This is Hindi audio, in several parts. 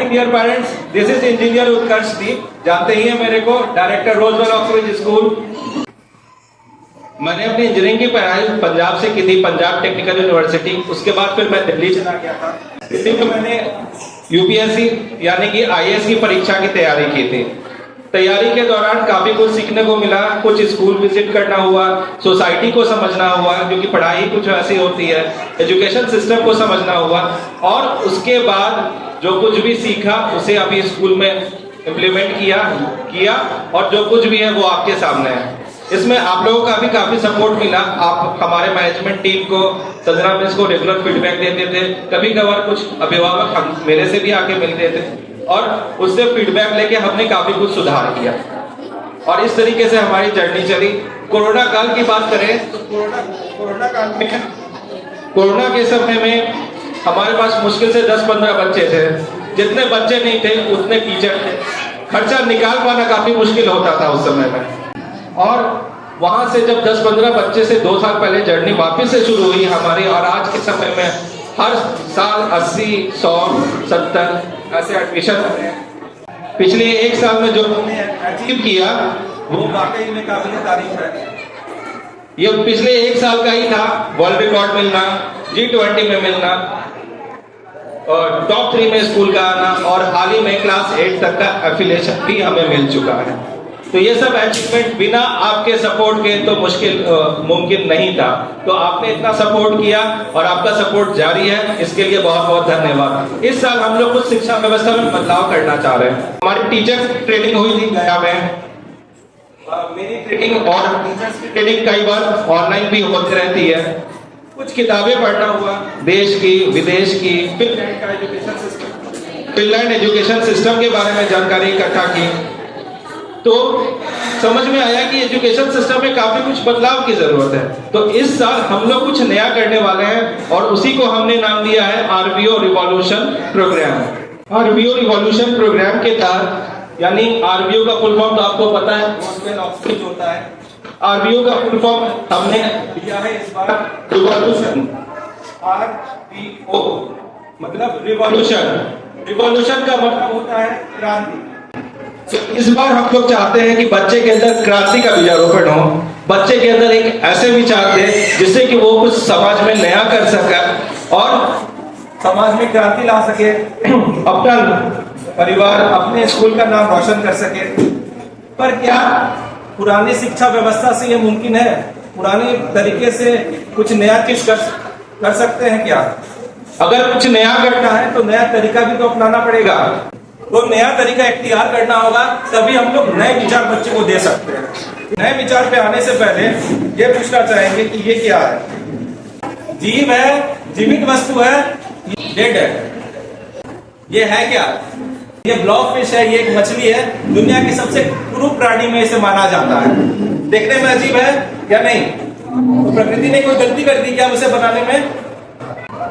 Morning dear parents, this is engineer Utkarsh Deep. जानते ही हैं मेरे को, डायरेक्टर रोजवेल ऑक्सब्रिज स्कूल। मैंने अपनी इंजीनियरिंग की पढ़ाई पंजाब से की थी, पंजाब टेक्निकल यूनिवर्सिटी। उसके बाद फिर मैं दिल्ली चला गया था। दिल्ली में मैंने यूपीएससी यानी कि आईएएस की परीक्षा की तैयारी की थी। तैयारी के दौरान काफी कुछ सीखने को मिला, कुछ स्कूल विजिट करना हुआ, सोसाइटी को समझना हुआ, क्योंकि पढ़ाई कुछ ऐसी होती है, एजुकेशन सिस्टम को समझना हुआ, और उसके बाद जो कुछ भी सीखा उसे अभी स्कूल में इम्प्लीमेंट किया और जो कुछ भी है वो आपके सामने है। इसमें आप लोगों का भी काफी सपोर्ट मिला। आप हमारे मैनेजमेंट टीम को, संजना मिस को रेगुलर फीडबैक देते थे। कभी कभार कुछ अभिभावक हम मेरे से भी आके मिलते थे और उससे फीडबैक लेके हमने काफी कुछ सुधार किया और इस तरीके से हमारी जर्नी चली। कोरोना काल की बात करें तो कोरोना काल में, कोरोना के समय में हमारे पास मुश्किल से 10-15 बच्चे थे। जितने बच्चे नहीं थे उतने टीचर थे। खर्चा निकाल पाना काफी मुश्किल होता था उस समय में। और वहां से जब 10-15 बच्चे से 2 साल पहले जर्नी वापस से शुरू हुई हमारी, और आज के समय में हर साल 80, 100, 70 ऐसे एडमिशन हो रहे हैं। पिछले 1 साल में जो हमने अचीव किया वो वाकई में काबिल तारीफ है। ये पिछले 1 साल का ही था। वर्ल्ड रिकॉर्ड मिलना, G20 में मिलना, और टॉप 3 में स्कूल का आना, और हाल ही में क्लास 8 तक का एफिलिएशन भी हमें मिल चुका है। तो ये सब अचीवमेंट बिना आपके सपोर्ट के तो मुमकिन नहीं था। तो आपने इतना सपोर्ट किया और आपका सपोर्ट जारी है, इसके लिए बहुत बहुत धन्यवाद। इस साल हम लोग कुछ शिक्षा व्यवस्था में बदलाव करना चाह रहे हैं। हमारी टीचर ट्रेनिंग हुई थी गया में, मेरी ट्रेनिंग और टीचर्स की ट्रेनिंग कई बार ऑनलाइन भी होती रहती है। कुछ किताबें पढ़ना हुआ, देश की, विदेश की, फिनलैंड एजुकेशन सिस्टम के बारे में जानकारी इकट्ठा की। तो समझ में आया कि एजुकेशन सिस्टम में काफी कुछ बदलाव की जरूरत है। तो इस साल हम लोग कुछ नया करने वाले हैं और उसी को हमने नाम दिया है RVO revolution program. RVO revolution program के तहत, यानी RVO का फुल फॉर्म तो आपको पता है, रोजवेल ऑक्सब्रिज होता है। RVO का फुल फॉर्म हमने दिया है इस बार रिवॉल्यूशन। RVO मतलब रिवॉल्यूशन। रिवॉल्यूशन का मतलब होता है क्रांति। तो इस बार हम लोग चाहते हैं कि बच्चे के अंदर क्रांति का बीजारोपण हो, बच्चे के अंदर एक ऐसे विचार दे जिससे कि वो कुछ समाज में नया कर सके और समाज में क्रांति ला सके, अपना परिवार, अपने स्कूल का नाम रोशन कर सके। पर क्या पुरानी शिक्षा व्यवस्था से ये मुमकिन है? पुराने तरीके से कुछ नया चीज कर सकते हैं क्या? अगर कुछ नया करना है तो नया तरीका भी तो अपनाना पड़ेगा। तो नया तरीका इख्तियार करना होगा, तभी हम लोग नए विचार बच्चे को दे सकते हैं। नए विचार पे आने से पहले ये पूछना चाहेंगे कि ये क्या है? जीव है, जीवित वस्तु है, डेड है। ये है क्या? ये ब्लॉक फिश है, ये एक मछली है, दुनिया की सबसे क्रूर प्राणी में इसे माना जाता है। देखने में अजीब है या नहीं? तो प्रकृति ने कोई गलती कर दी क्या उसे बनाने में?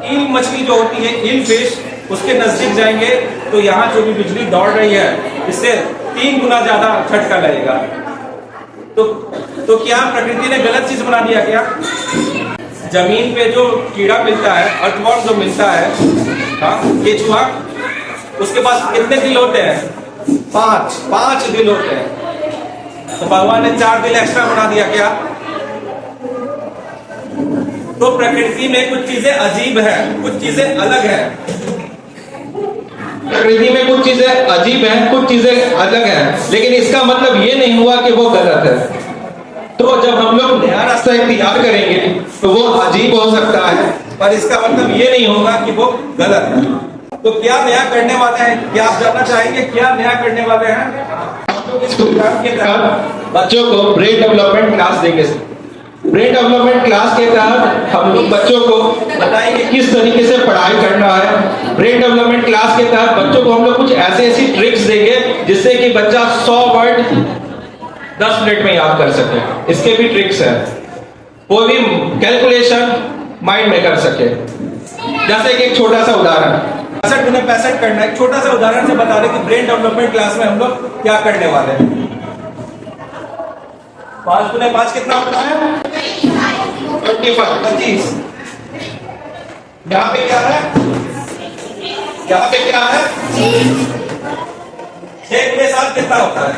ईल मछली जो होती है, ईल फिश, उसके नजदीक जाएंगे तो यहाँ जो भी बिजली दौड़ रही है इससे 3 गुना ज्यादा झटका लगेगा। तो क्या प्रकृति ने गलत चीज बना दिया क्या? जमीन पे जो कीड़ा मिलता है, अर्थवर्म जो मिलता है, केचुआ, उसके पास कितने दिल होते हैं? 5 दिल होते हैं। तो भगवान ने 4 दिल एक्स्ट्रा बना दिया क्या? तो प्रकृति में कुछ चीजें अजीब है, कुछ चीजें अलग है। प्रकृति में कुछ चीजें अजीब हैं, कुछ चीजें अलग हैं, लेकिन इसका मतलब ये नहीं हुआ कि वो गलत है। तो जब हम लोग नया रास्ता इख्तियार करेंगे तो वो अजीब हो सकता है, पर इसका मतलब ये नहीं होगा कि वो गलत है। तो क्या नया करने वाले हैं? क्या आप जानना चाहेंगे क्या नया करने वाले हैं? हम लोग इस प्रोग्राम के तहत बच्चों को ब्रेन डेवलपमेंट क्लास देंगे। ब्रेन डेवलपमेंट क्लास के तहत हम लोग बच्चों को बताएंगे किस तरीके से पढ़ाई करना है। ब्रेन डेवलपमेंट क्लास के तहत बच्चों को हम लोग कुछ ऐसी ट्रिक्स देंगे जिससे कि बच्चा 100 वर्ड 10 मिनट में याद कर सके। इसके भी ट्रिक्स है। कोई भी कैलकुलेशन माइंड में कर सके। जैसे कि एक छोटा सा उदाहरण, 65 करना है, एक छोटा सा उदाहरण से बता रहे कि ब्रेन डेवलपमेंट क्लास में हम लोग क्या करने वाले हैं। 5 गुने 5 कितना होता है? 25। यहाँ पे क्या है? यहाँ पे क्या है, 6 के 7 कितना होता है,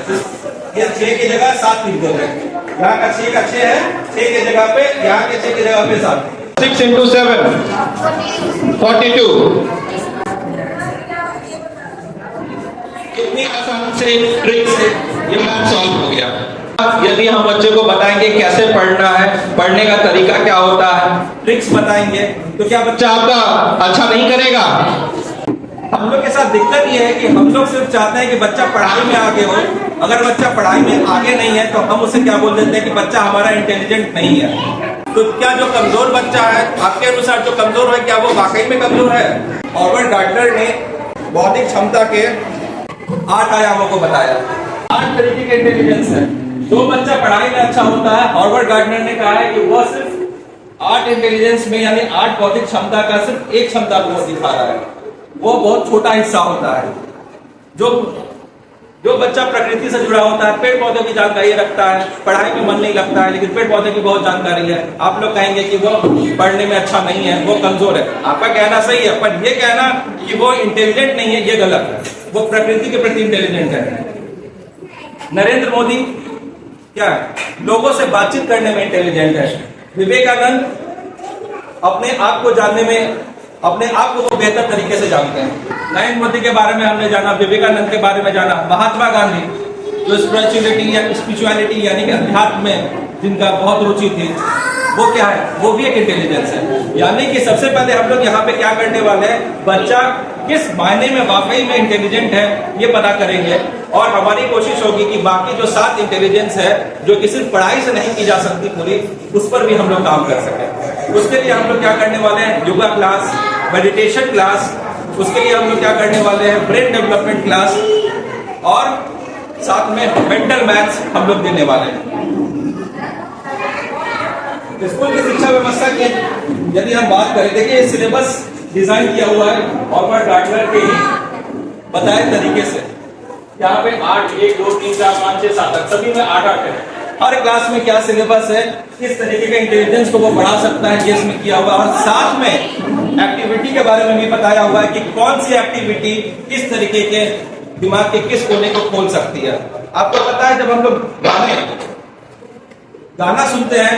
ये 6 की जगह 7 लिख देते हैं, यहाँ का 6 का 6 है, 6 की जगह पे, यहाँ के 6 की जगह पे 7। 6 into 7 42। कितनी आसान से ट्रिक से ये मैथ सॉल्व हो गया। यदि हम बच्चे को बताएंगे कैसे पढ़ना है, पढ़ने का तरीका क्या होता है, ट्रिक्स बताएंगे, तो क्या बच्चा आपका अच्छा नहीं करेगा? हम लोग के साथ दिक्कत ये है कि हम लोग सिर्फ चाहते हैं कि बच्चा पढ़ाई में आगे हो। अगर बच्चा पढ़ाई में आगे नहीं है तो हम उसे क्या बोल देते हैं कि बच्चा हमारा इंटेलिजेंट नहीं है। तो क्या जो कमजोर बच्चा है, आपके अनुसार जो कमजोर है, क्या वो वाकई में कमजोर है? हॉवर्ड गार्डनर ने बौद्धिक क्षमता के 8 आयामों को बताया। 8 तरीके के इंटेलिजेंस है। जो बच्चा पढ़ाई में अच्छा होता है, हॉवर्ड गार्डनर ने कहा है कि वह सिर्फ 8 इंटेलिजेंस में यानी 8 बौद्धिक क्षमता का सिर्फ एक क्षमता को दिखा रहा है। वो बहुत छोटा हिस्सा होता है। जो बच्चा प्रकृति से जुड़ा होता है, पेड़ पौधों की जानकारी रखता है, पढ़ाई में मन नहीं लगता है, लेकिन पेड़ पौधे की बहुत जानकारी है, आप लोग कहेंगे कि वो पढ़ने में अच्छा नहीं है, वो कमजोर है। आपका कहना सही है, पर ये कहना कि वो इंटेलिजेंट नहीं है, ये गलत है। वो प्रकृति के प्रति इंटेलिजेंट है। नरेंद्र मोदी क्या है? लोगों से बातचीत करने में इंटेलिजेंट है। विवेकानंद अपने आप को जानने में, अपने आप को वो बेहतर तरीके से जानते हैं। नरेंद्र मोदी के बारे में हमने जाना, विवेकानंद के बारे में जाना, महात्मा गांधी जो स्पिरिचुअलिटी यानी कि अध्यात्म में जिनका बहुत रुचि थी, वो क्या है? वो भी एक इंटेलिजेंस है। यानी कि सबसे पहले हम लोग यहाँ पे क्या करने वाले हैं, बच्चा किस मायने में वाकई में इंटेलिजेंट है ये पता करेंगे, और हमारी कोशिश होगी कि बाकी जो 7 इंटेलिजेंस है जो कि सिर्फ पढ़ाई से नहीं की जा सकती पूरी, उस पर भी हम लोग काम कर सकें। उसके लिए हम लोग क्या करने वाले हैं, योगा क्लास, मेडिटेशन क्लास, उसके लिए हम लोग क्या करने वाले हैं, ब्रेन डेवलपमेंट क्लास, और साथ में मेंटल मैथ्स हम लोग देने वाले हैं। स्कूल की शिक्षा व्यवस्था की यदि हम बात करें, देखिए सिलेबस डिजाइन किया हुआ है हॉवर्ड गार्डनर के ही बताए तरीके से। यहाँ पे 8, 1, 2, 3, 4, 5, 6, 7 तक सभी में 8 है। हर क्लास में क्या सिलेबस है, किस तरीके के इंटेलिजेंस को वो बढ़ा सकता है, ये इसमें किया हुआ है। और साथ में एक्टिविटी के बारे में भी बताया हुआ है कि कौन सी एक्टिविटी किस तरीके के दिमाग के किस कोने को खोल सकती है। आपको पता है, जब हम लोग गाना सुनते हैं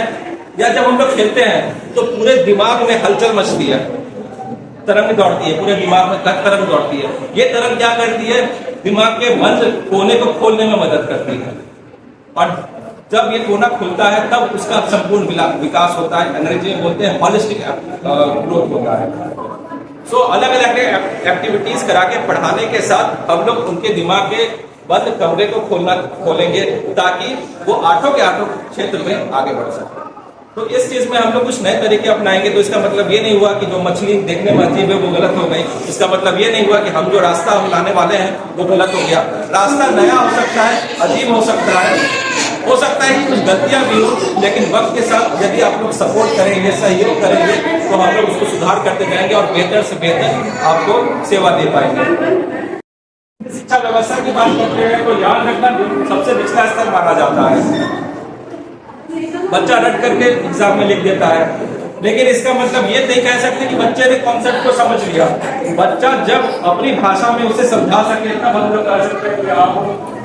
या जब हम लोग खेलते हैं तो पूरे दिमाग में हलचल मचती है, तरंग दौड़ती है, पूरे दिमाग में तरंग दौड़ती है। ये तरंग क्या करती है, दिमाग के बंद कोने को खोलने में मदद करती है, और जब ये कोना खुलता है तब उसका संपूर्ण विकास होता है। अंग्रेजी में बोलते हैं हॉलिस्टिक ग्रोथ होता है। सो अलग अलग एक्टिविटीज करा के पढ़ाने के साथ हम लोग उनके दिमाग के बंद कमरे को खोलेंगे ताकि वो आठों के आठों क्षेत्र में आगे बढ़ सके। तो इस चीज में हम लोग कुछ नए तरीके अपनाएंगे। तो इसका मतलब ये नहीं हुआ कि जो मछली देखने में अजीब है वो गलत हो गई। इसका मतलब ये नहीं हुआ कि हम जो रास्ता हम लाने वाले हैं वो गलत हो गया। रास्ता नया हो सकता है, अजीब हो सकता है कि कुछ गलतियां भी हो, लेकिन वक्त के साथ यदि आप लोग सपोर्ट करेंगे, सहयोग करेंगे, तो हम लोग उसको सुधार करते जाएंगे और बेहतर से बेहतर आपको सेवा दे पाएंगे। शिक्षा व्यवस्था की बात करते हैं तो याद रखना सबसे निचला स्तर माना जाता है। बच्चा रट करके एग्जाम में लिख देता है, लेकिन इसका मतलब ये नहीं कह सकते कि बच्चे ने कॉन्सेप्ट को समझ लिया। बच्चा जब अपनी भाषा में उसे समझा सके तब हम लोग कह सकते हैं कि आप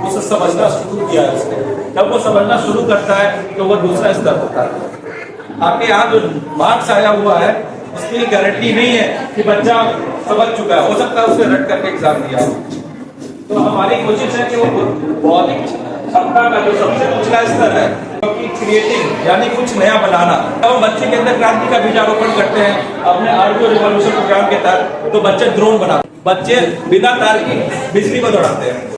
उसे समझना शुरू किया है उसने। जब वो समझना शुरू करता है तो वो दूसरा स्तर होता है। आपके यहाँ जो मार्क्स आया हुआ है उसकी गारंटी नहीं है कि बच्चा समझ चुका है, हो सकता है उसने रट करके एग्जाम दिया। तो हमारी कोशिश है कि वो बौद्धिक क्षमता का जो सबसे निचला स्तर है, क्रिएटिव यानी कुछ नया बनाना। जब हम बच्चे के अंदर क्रांति का बीजारोपण करते हैं अपने आर्गो रिवॉल्यूशन प्रोग्राम के तहत, तो बच्चे ड्रोन बनाते, बच्चे बिना तार की बिजली को दौड़ाते हैं।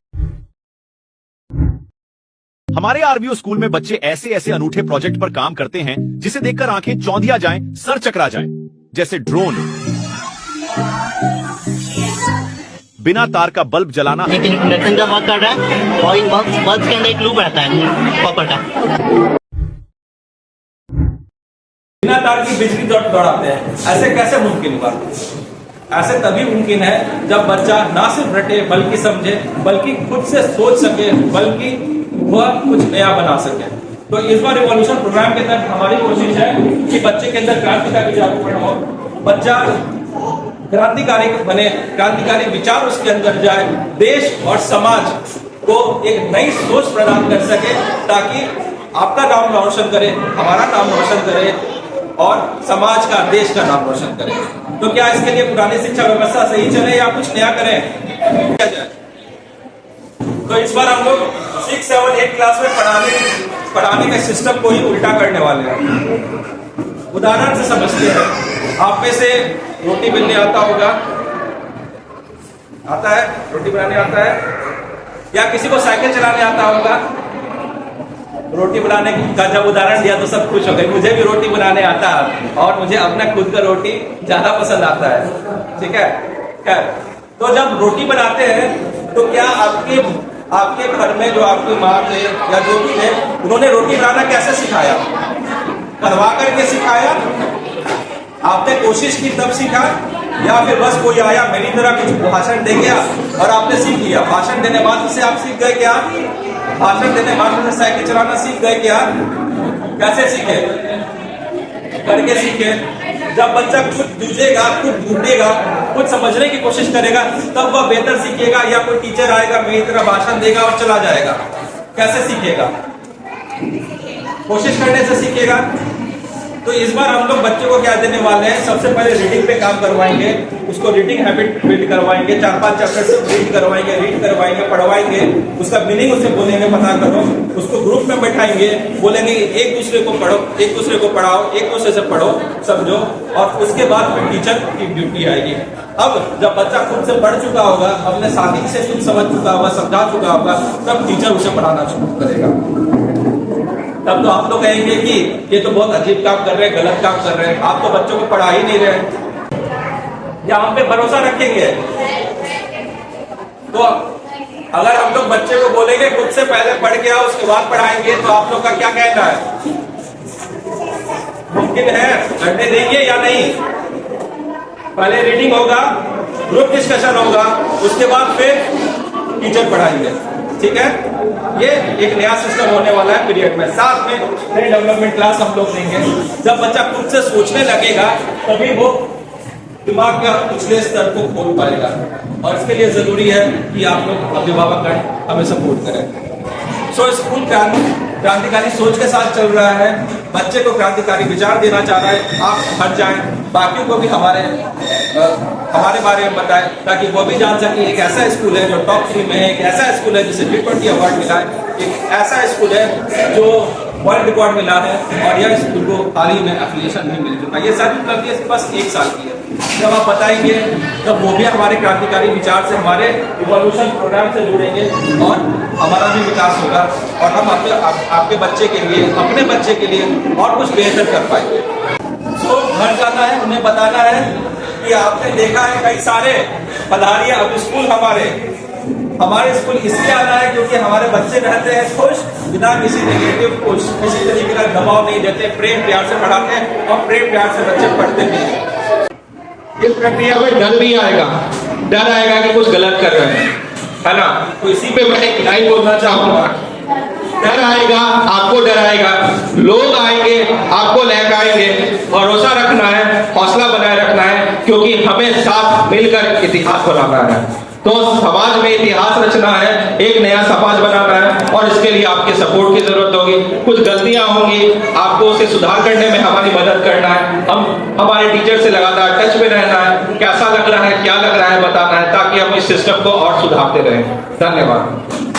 हमारे आरबीओ स्कूल में बच्चे ऐसे ऐसे अनूठे प्रोजेक्ट पर काम करते हैं जिसे देखकर आंखें चौंधिया जाएं, सर चकरा जाएं, जैसे ड्रोन, बिना तार का बल्ब जलाना, एक इंडक्शन का वर्क कर रहा है और इन बल्ब के अंदर एक लूप रहता है कॉपर का। बिना तार की बिजली दौड़ाते हैं। ऐसे कैसे मुमकिन हुआ? ऐसे तभी मुमकिन है जब बच्चा ना सिर्फ रटे बल्कि समझे, बल्कि खुद से सोच सके, बल्कि वह कुछ नया बना सके। तो इस बार रिवॉल्यूशन प्रोग्राम के तहत हमारी कोशिश है कि बच्चे के अंदर क्रांति का बीजारोपण हो। बच्चा क्रांतिकारी बने, क्रांतिकारी विचार उसके अंदर जाए, देश और समाज को एक नई सोच प्रदान कर सके, ताकि आपका नाम रोशन करे, हमारा नाम रोशन करे और समाज का, देश का नाम रोशन करे। तो क्या इसके लिए पुरानी शिक्षा व्यवस्था सही चले या कुछ नया करें, क्या जाए? तो इस बार हम लोग 6, 7, 8 क्लास में पढ़ाने के सिस्टम को ही उल्टा करने वाले हैं। उदाहरण से समझते हैं। आप में से रोटी बेलने आता होगा, आता है? रोटी बनाने आता है? या किसी को साइकिल चलाने आता होगा? रोटी बनाने का जब उदाहरण दिया तो सब खुश हो गए। मुझे भी रोटी बनाने आता है और मुझे अपना खुद का रोटी ज्यादा पसंद आता है, ठीक है? खैर, तो जब रोटी बनाते हैं तो क्या आपके घर में जो आपकी माँ थे या जो भी थे, उन्होंने रोटी बनाना कैसे सिखाया? करवा करके सिखाया? आपने कोशिश की तब सीखा, या फिर बस कोई आया मेरी तरह कुछ भाषण दे गया और आपने सीख लिया? भाषण देने बाद से आप सीख गए क्या? भाषण देने बाद में साइकिल चलाना सीख गए क्या? कैसे सीखे? करके सीखे। जब बच्चा खुद जूझेगा, खुद ढूंढेगा, खुद समझने की कोशिश करेगा, तब वह बेहतर सीखेगा, या कोई टीचर आएगा मेरी तरह भाषण देगा और चला जाएगा? कैसे सीखेगा? कोशिश करने से सीखेगा। तो इस बार हम लोग बच्चे को क्या देने वाले हैं? सबसे पहले रीडिंग पे काम करवाएंगे, उसको रीडिंग हैबिट बिल्ड करवाएंगे, 4-5 चैप्टर से रीड करवाएंगे, पढ़वाएंगे, उसका मीनिंग उसे बोलेंगे पता करो, उसको ग्रुप में बैठाएंगे, बोलेंगे एक दूसरे को पढ़ो, एक दूसरे को पढ़ाओ, एक दूसरे से पढ़ो, समझो, और उसके बाद फिर टीचर की ड्यूटी आएगी। अब जब बच्चा खुद से पढ़ चुका होगा, अपने साथी से खुद समझ चुका होगा, समझा चुका होगा, तब टीचर उसे पढ़ाना शुरू करेगा। तब तो आप लोग कहेंगे कि ये तो बहुत अजीब काम कर रहे हैं, गलत काम कर रहे हैं, आप तो बच्चों को पढ़ा ही नहीं रहे, या हम पे भरोसा रखेंगे? तो अगर हम लोग बच्चे को बोलेंगे खुद से पहले पढ़ के आओ उसके बाद पढ़ाएंगे, तो आप लोग का क्या कहना है? मुमकिन है? करने देंगे या नहीं? पहले रीडिंग होगा, ग्रुप डिस्कशन होगा, उसके बाद फिर टीचर पढ़ाएंगे, ठीक है? ये एक नया सिस्टम होने वाला है पीरियड में। साथ में नई डेवलपमेंट क्लास हम लोग देंगे। जब बच्चा खुद से सोचने लगेगा तभी वो दिमाग का पिछले स्तर को खोल पाएगा, और इसके लिए जरूरी है कि आप लोग अभिभावक हमें सपोर्ट करें। सो स्कूल क्रांतिकारी सोच के साथ चल रहा है, बच्चे को क्रांतिकारी विचार देना चाह रहा है। आप हट जाएं, बाकियों को भी हमारे बारे में बताएं, ताकि वो भी जान सके एक ऐसा स्कूल है जो टॉप 3 में है, एक ऐसा स्कूल है जिसे T20 अवार्ड मिला है, एक ऐसा स्कूल है जो वर्ल्ड रिकॉर्ड मिला है, और यह स्कूल को हाल ही में एफिलिएशन भी मिल चुका है। ये सारी उपलब्धि बस 1 साल की है। जब आप बताएंगे तब वो भी हमारे क्रांतिकारी विचार से, हमारे रिवॉल्यूशन प्रोग्राम से जुड़ेंगे, और हमारा भी विकास होगा, और हम आपके बच्चे के लिए, अपने बच्चे के लिए और कुछ बेहतर कर पाएंगे। तो घर जाना है, उन्हें बताना है कि आपने देखा है कई सारे पधारिए अब स्कूल हमारे स्कूल इसलिए आना है क्योंकि हमारे बच्चे रहते हैं खुश, बिना किसी नेगेटिव कुछ किसी तरीके का दबाव नहीं देते, प्रेम प्यार से पढ़ाते हैं, और प्रेम प्यार से बच्चे पढ़ते भी हैं। इस प्रक्रिया में डर भी आएगा, डर आएगा कि कुछ गलत कर रहे हैं, है ना? तो इसी पे मैं एक लाइन बोलना चाहूंगा। डर आएगा, आपको डर आएगा, लोग आएंगे, आपको लहकाएंगे, भरोसा रखना है, हौसला बनाए रखना है, क्योंकि हमें साथ मिलकर इतिहास बनाना है। तो समाज में इतिहास रचना है, एक नया समाज बनाना है, और इसके लिए आपके सपोर्ट की जरूरत होगी। कुछ गलतियां होंगी, आपको उसे सुधार करने में हमारी मदद करना है। हम हमारे टीचर से लगातार टच में रहना है, कैसा लग रहा है, क्या लग रहा है बताना है, ताकि हम इस सिस्टम को और सुधारते रहें। धन्यवाद।